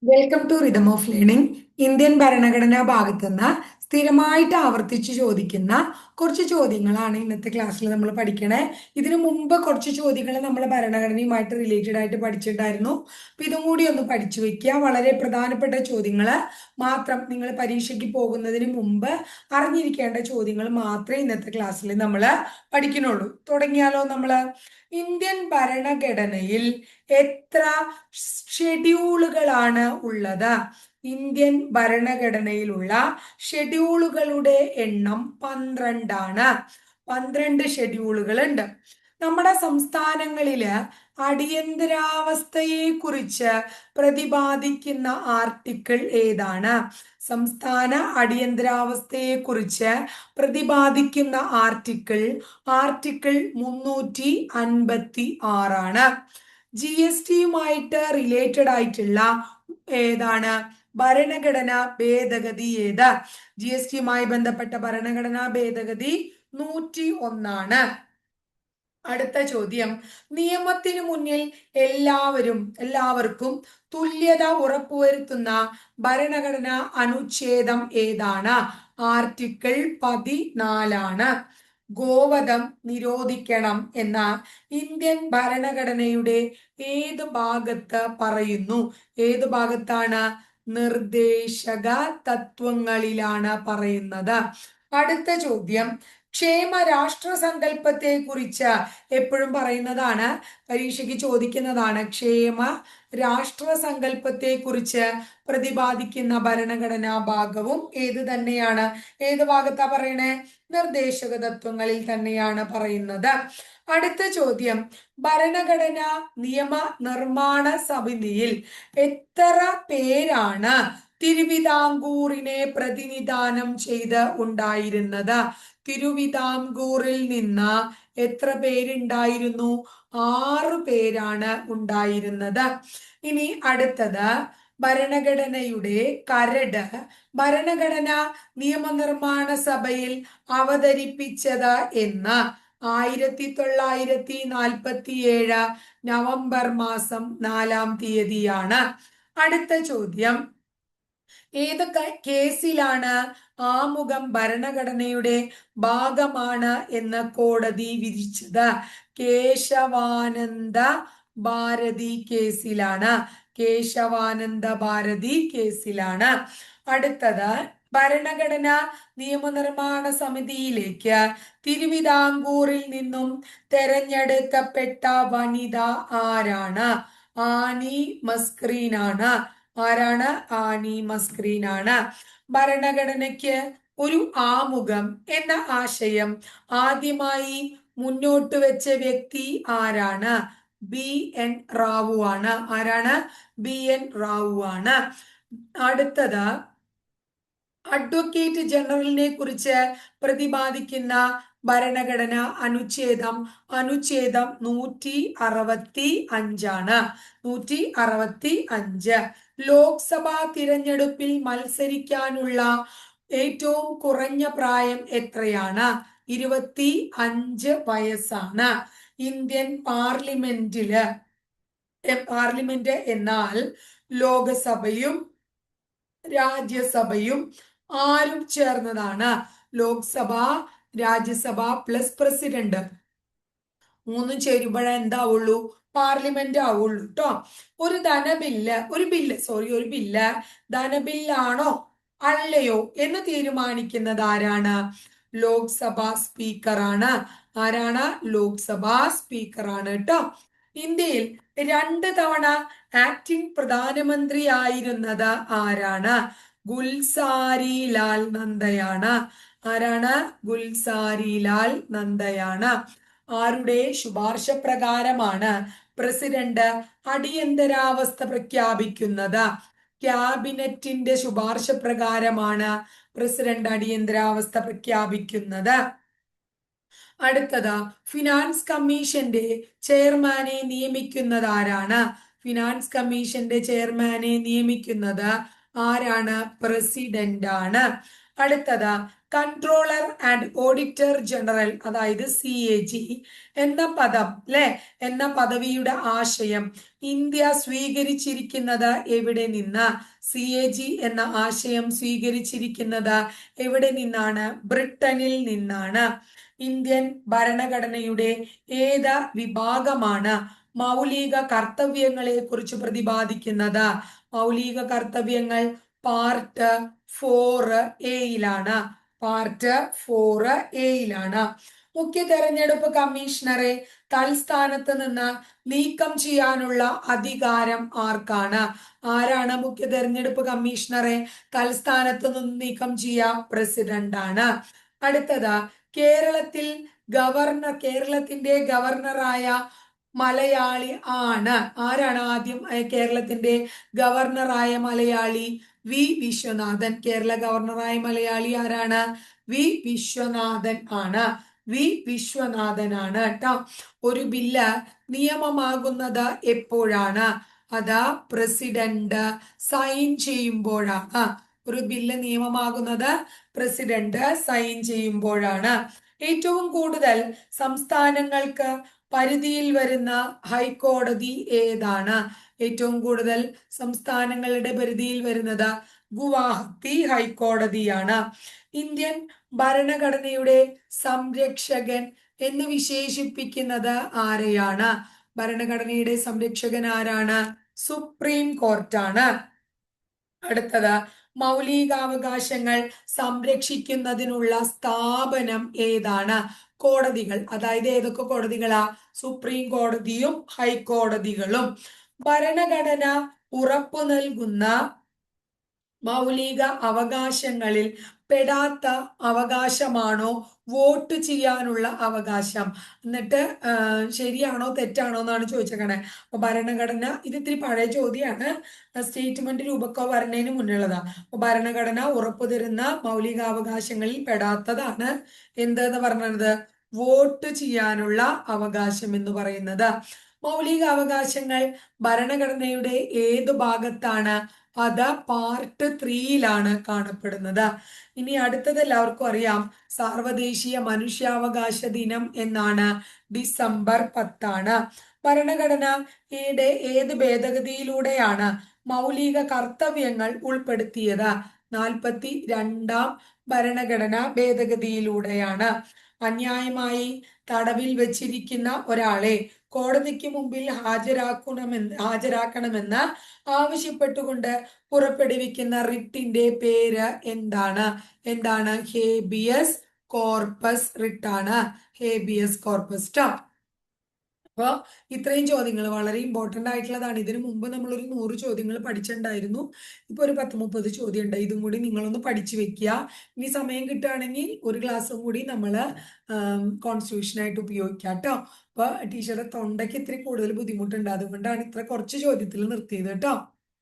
Welcome to rhythm of learning. Indian ഭരണഘടനാ ഭാഗത്തുനിന്ന് സ്ഥിരമായിട്ട് ആവർത്തിച്ച് ചോദിക്കുന്ന കുറച്ച് ചോദ്യങ്ങളാണ് ഇന്നത്തെ ക്ലാസ്സിൽ നമ്മൾ പഠിക്കണേ. ഇതിനു മുമ്പ് കുറച്ച് ചോദ്യങ്ങൾ നമ്മൾ ഭരണഘടനയുമായിട്ട് റിലേറ്റഡ് ആയിട്ട് പഠിച്ചിട്ടുണ്ടായിരുന്നു. അപ്പൊ ഇതും കൂടി ഒന്ന് പഠിച്ചു വെക്കുക. വളരെ പ്രധാനപ്പെട്ട ചോദ്യങ്ങൾ മാത്രം, നിങ്ങൾ പരീക്ഷയ്ക്ക് പോകുന്നതിന് മുമ്പ് അറിഞ്ഞിരിക്കേണ്ട ചോദ്യങ്ങൾ മാത്രമേ ഇന്നത്തെ ക്ലാസ്സിൽ നമ്മൾ പഠിക്കുന്നുള്ളൂ. തുടങ്ങിയാലോ? നമ്മള് ഇന്ത്യൻ ഭരണഘടനയിൽ എത്ര ഷെഡ്യൂളുകളാണ് ഉള്ളത്? ഇന്ത്യൻ ഭരണഘടനയിലുള്ള ഷെഡ്യൂളുകളുടെ എണ്ണം 12 ആണ്. 12 ഷെഡ്യൂളുകൾ ഉണ്ട്. നമ്മുടെ സംസ്ഥാനങ്ങളില് അടിയന്തരാവസ്ഥയെ കുറിച്ച് പ്രതിപാദിക്കുന്ന ആർട്ടിക്കിൾ ഏതാണ്? സംസ്ഥാന അടിയന്തരാവസ്ഥയെ കുറിച്ച് പ്രതിപാദിക്കുന്ന ആർട്ടിക്കിൾ 356 ജി എസ് ടിയുമായിട്ട് റിലേറ്റഡ് ആയിട്ടുള്ള ഏതാണ് ഭരണഘടനാ ഭേദഗതി? ഏത്? ജി എസ് ടിയുമായി ബന്ധപ്പെട്ട ഭരണഘടനാ ഭേദഗതി 101. അടുത്ത ചോദ്യം, നിയമത്തിനു മുന്നിൽ എല്ലാവർക്കും തുല്യത ഉറപ്പുവരുത്തുന്ന ഭരണഘടനാ അനുച്ഛേദം ഏതാണ്? ആർട്ടിക്കിൾ 14. ഗോവധം നിരോധിക്കണം എന്ന ഇന്ത്യൻ ഭരണഘടനയുടെ ഏത് ഭാഗത്ത് പറയുന്നു? ഏത് ഭാഗത്താണ്? നിർദ്ദേശക തത്വങ്ങളിലാണ് പറയുന്നത്. അടുത്ത ചോദ്യം, ക്ഷേമ രാഷ്ട്ര സങ്കല്പത്തെ കുറിച്ച് എപ്പോഴും പറയുന്നതാണ്, പരീക്ഷയ്ക്ക് ചോദിക്കുന്നതാണ്. ക്ഷേമ രാഷ്ട്ര സങ്കല്പത്തെ കുറിച്ച് പ്രതിപാദിക്കുന്ന ഭരണഘടനാ ഭാഗവും ഏത് തന്നെയാണ്? ഏത് ഭാഗത്താ പറയണേ? നിർദ്ദേശക തത്വങ്ങളിൽ തന്നെയാണ് പറയുന്നത്. അടുത്ത ചോദ്യം, ഭരണഘടന നിയമ നിർമ്മാണ സമിതിയിൽ എത്ര പേരാണ് തിരുവിതാംകൂറിനെ പ്രതിനിധാനം ചെയ്ത് ഉണ്ടായിരുന്നത്? തിരുവിതാംകൂറിൽ നിന്ന് എത്ര പേരുണ്ടായിരുന്നു? 6 പേരാണ് ഉണ്ടായിരുന്നത്. ഇനി അടുത്തത്, ഭരണഘടനയുടെ കരട് ഭരണഘടന നിയമനിർമ്മാണ സഭയിൽ അവതരിപ്പിച്ചത് എന്ന്? 1947 നവംബർ മാസം 4-ാം തീയതിയാണ്. അടുത്ത ചോദ്യം, ഏതൊക്കെ കേസിലാണ് ആമുഖം ഭരണഘടനയുടെ ഭാഗമാണ് എന്ന് കോടതി വിധിച്ചത്? കേശവാനന്ദ ഭാരതി കേസിലാണ്. കേശവാനന്ദ ഭാരതി കേസിലാണ്. അടുത്തത്, ഭരണഘടന നിയമനിർമ്മാണ സമിതിയിലേക്ക് തിരുവിതാംകൂറിൽ നിന്നും തെരഞ്ഞെടുക്കപ്പെട്ട വനിത ആരാണ്? ആനി മസ്ക്രീനാണ്. ആരാണ്? ആനി മസ്ക്രീനാണ്. ഭരണഘടനയ്ക്ക് ഒരു ആമുഖം എന്ന ആശയം ആദ്യമായി മുന്നോട്ട് വെച്ച വ്യക്തി ആരാണ്? ബി എൻ റാവു ആണ്. ആരാണ്? ബി എൻ റാവു ആണ്. അടുത്തത്, അഡ്വക്കേറ്റ് ജനറലിനെ കുറിച്ച് പ്രതിപാദിക്കുന്ന ഭരണഘടന അനുച്ഛേദം 165 165. ലോക്സഭാ തിരഞ്ഞെടുപ്പിൽ മത്സരിക്കാനുള്ള ഏറ്റവും കുറഞ്ഞ പ്രായം എത്രയാണ്? 25 വയസ്സാണ്. ഇന്ത്യൻ പാർലമെന്റ് എന്നാൽ ലോകസഭയും രാജ്യസഭയും ആരും ചേർന്നതാണ്. ലോക്സഭ, രാജ്യസഭ പ്ലസ് പ്രസിഡന്റ് മൂന്നും ചേരുമ്പോഴേ എന്താവുള്ളൂ? പാർലമെന്റ് ആവുള്ളൂ കേട്ടോ. ഒരു ബില്ല് ധനബില്ലാണോ അല്ലയോ എന്ന് തീരുമാനിക്കുന്നത് ആരാണ്? ലോക്സഭാ സ്പീക്കറാണ്. ആരാണ്? ലോക്സഭാ സ്പീക്കറാണ് കേട്ടോ. ഇന്ത്യയിൽ 2 തവണ ആക്ടിംഗ് പ്രധാനമന്ത്രി ആയിരുന്നത് ആരാണ്? ഗുൽസാരി ലാൽ നന്ദയാണ്. ആരാണ്? ഗുൽസാരി ലാൽ നന്ദയാണ്. ആരുടെ ശുപാർശ പ്രകാരമാണ് പ്രസിഡന്റ് അടിയന്തരാവസ്ഥ പ്രഖ്യാപിക്കുന്നത്? ക്യാബിനറ്റിന്റെ ശുപാർശ പ്രകാരമാണ് പ്രസിഡന്റ് അടിയന്തരാവസ്ഥ പ്രഖ്യാപിക്കുന്നത്. അടുത്തത്, ഫിനാൻസ് കമ്മീഷന്റെ ചെയർമാനെ നിയമിക്കുന്നത് ആരാണ്? ഫിനാൻസ് കമ്മീഷന്റെ ചെയർമാനെ നിയമിക്കുന്നത് ആരാണ്? പ്രസിഡന്റ് ആണ്. അടുത്തത്, കൺട്രോളർ ആൻഡ് ഓഡിറ്റർ ജനറൽ, അതായത് CAG എന്ന പദം അല്ലെ, എന്ന പദവിയുടെ ആശയം ഇന്ത്യ സ്വീകരിച്ചിരിക്കുന്നത് എവിടെ നിന്ന്? CAG എന്ന ആശയം സ്വീകരിച്ചിരിക്കുന്നത് എവിടെ നിന്നാണ്? ബ്രിട്ടനിൽ നിന്നാണ്. ഇന്ത്യൻ ഭരണഘടനയുടെ ഏത് വിഭാഗമാണ് മൗലിക കർത്തവ്യങ്ങളെ കുറിച്ച് പ്രതിപാദിക്കുന്നത്? മൗലിക കർത്തവ്യങ്ങൾ പാർട്ട് 4A പാർട്ട് 4A. മുഖ്യ തെരഞ്ഞെടുപ്പ് കമ്മീഷണറെ തൽസ്ഥാനത്ത് നിന്ന് നീക്കം ചെയ്യാനുള്ള അധികാരം ആർക്കാണ്? ആരാണ് മുഖ്യ തെരഞ്ഞെടുപ്പ് കമ്മീഷണറെ തൽസ്ഥാനത്ത് നിന്ന് നീക്കം ചെയ്യുക? പ്രസിഡന്റ് ആണ്. അടുത്തത്, കേരളത്തിന്റെ ഗവർണറായ മലയാളി ആണ്. ആരാണ് ആദ്യം കേരളത്തിന്റെ ഗവർണറായ മലയാളി? വി വിശ്വനാഥൻ. കേരള ഗവർണറായ മലയാളി ആരാണ്? വി വിശ്വനാഥൻ ആണ്. വി വിശ്വനാഥനാണ് കേട്ടോ. ഒരു ബില്ല് നിയമമാകുന്നത് എപ്പോഴാണ്? അത് പ്രസിഡന്റ് സൈൻ ചെയ്യുമ്പോഴാണ്. ഒരു ബില്ല് നിയമമാകുന്നത് പ്രസിഡന്റ് സൈൻ ചെയ്യുമ്പോഴാണ്. ഏറ്റവും കൂടുതൽ സംസ്ഥാനങ്ങൾക്ക് പരിധിയിൽ വരുന്ന ഹൈക്കോടതി ഏതാണ്? ഏറ്റവും കൂടുതൽ സംസ്ഥാനങ്ങളുടെ പരിധിയിൽ വരുന്നത് ഗുവാഹത്തി ഹൈക്കോടതിയാണ്. ഇന്ത്യൻ ഭരണഘടനയുടെ സംരക്ഷകൻ എന്ന് വിശേഷിപ്പിക്കുന്നത് ആരെയാണ്? ഭരണഘടനയുടെ സംരക്ഷകൻ ആരാണ്? സുപ്രീം കോർട്ടാണ്. അടുത്തത്, മൗലികാവകാശങ്ങൾ സംരക്ഷിക്കുന്നതിനുള്ള സ്ഥാപനം ഏതാണ്? കോടതികൾ. അതായത് ഏതൊക്കെ കോടതികളാ? സുപ്രീം കോടതിയും ഹൈക്കോടതികളും. ഭരണഘടന ഉറപ്പു നൽകുന്ന മൗലിക അവകാശങ്ങളിൽ പെടാത്ത അവകാശമാണോ വോട്ട് ചെയ്യാനുള്ള അവകാശം? എന്നിട്ട് ശരിയാണോ തെറ്റാണോ എന്നാണ് ചോദിച്ചേക്കണേ. അപ്പൊ ഭരണഘടന, ഇത് ഇത്തിരി പഴയ ചോദ്യമാണ്, സ്റ്റേറ്റ്മെന്റ് രൂപക്കോ വരുന്നതിന് മുന്നുള്ളതാ. അപ്പൊ ഭരണഘടന ഉറപ്പു തരുന്ന മൗലികാവകാശങ്ങളിൽ പെടാത്തതാണ് എന്തെന്ന് പറഞ്ഞത്? വോട്ട് ചെയ്യാനുള്ള അവകാശം എന്ന് പറയുന്നത്. മൗലികാവകാശങ്ങൾ ഭരണഘടനയുടെ ഏതു ഭാഗത്താണ്? അത് പാർട്ട് 3 കാണപ്പെടുന്നത്. ഇനി അടുത്തത് എല്ലാവർക്കും അറിയാം, സാർവദേശീയ മനുഷ്യാവകാശ ദിനം എന്നാണ്. ഡിസംബർ 10. ഭരണഘടനയുടെ ഏത് ഭേദഗതിയിലൂടെയാണ് മൗലിക കർത്തവ്യങ്ങൾ ഉൾപ്പെടുത്തിയത്? 42ാം ഭരണഘടനാ ഭേദഗതിയിലൂടെയാണ്. അന്യായമായി തടവിൽ വെച്ചിരിക്കുന്ന ഒരാളെ കോടതിക്ക് മുമ്പിൽ ഹാജരാക്കണമെന്ന് ആവശ്യപ്പെട്ടുകൊണ്ട് പുറപ്പെടുവിക്കുന്ന റിട്ടിന്റെ പേര് എന്താണ്? ഹേബിയസ് കോർപ്പസ് റിട്ടാണ്. Habeas corpus. അപ്പോൾ ഇത്രയും ചോദ്യങ്ങൾ വളരെ ഇമ്പോർട്ടൻ്റ് ആയിട്ടുള്ളതാണ്. ഇതിനു മുമ്പ് നമ്മളൊരു 100 ചോദ്യങ്ങൾ പഠിച്ചിട്ടുണ്ടായിരുന്നു. ഇപ്പോൾ ഒരു 10-30 ചോദ്യം ഉണ്ട്. ഇതും കൂടി നിങ്ങളൊന്ന് പഠിച്ചു വെക്കുക. ഇനി സമയം കിട്ടുകയാണെങ്കിൽ ഒരു ക്ലാസ്സും കൂടി നമ്മൾ കോൺസ്റ്റിറ്റ്യൂഷനായിട്ട് ഉപയോഗിക്കാം കേട്ടോ. അപ്പോൾ ടീച്ചറുടെ തൊണ്ടയ്ക്ക് ഇത്തിരി കൂടുതൽ ബുദ്ധിമുട്ടുണ്ട്, അതുകൊണ്ടാണ് ഇത്ര കുറച്ച് ചോദ്യത്തിൽ നിർത്തിയത് കേട്ടോ.